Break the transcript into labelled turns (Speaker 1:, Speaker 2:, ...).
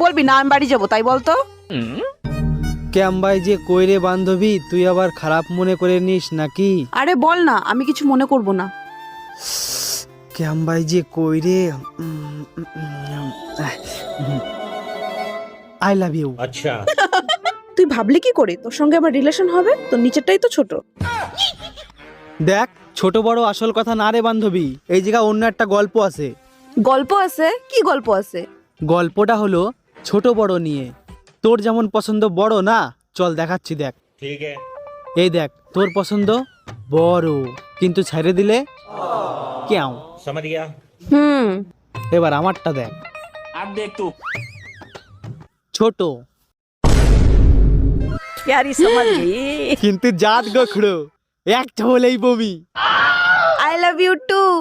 Speaker 1: বলবি না আমি বাড়ি যাবো, তাই বলতো।
Speaker 2: ক্যাম্বাই যে কইরে বান্ধবী, তুই আবার খারাপ মনে করে নিস নাকি?
Speaker 1: আরে বল না, আমি কিছু মনে করব না।
Speaker 2: ক্যাম্বাই যে কইরে, আই লাভ ইউ।
Speaker 3: अच्छा
Speaker 1: তুই ভাবলি কি করে তোর সঙ্গে আমার রিলেশন হবে? তোর নিচেরটাই তো ছোট।
Speaker 2: দেখ, ছোট বড় আসল কথা না রে বান্ধবী, এই জায়গা অন্য একটা গল্প আছে।
Speaker 1: গল্প আছে? কি গল্প আছে?
Speaker 2: গল্পটা হলো ছোট বড় নিয়ে। তোর যেমন পছন্দ বড় না, চল দেখাচ্ছি, দেখ।
Speaker 3: ठीक है
Speaker 2: এই দেখ, তোর পছন্দ বড়, কিন্তু ছেড়ে দিলে কেউ।
Speaker 3: समझ गया
Speaker 1: হুম।
Speaker 2: এবার আমারটা দেখ,
Speaker 3: अब देख तू
Speaker 2: ছোট
Speaker 1: প্যারি समझ गई।
Speaker 2: কিন্তু জাত গোখড়ো, একটা হলেই বমি।
Speaker 1: I love you too.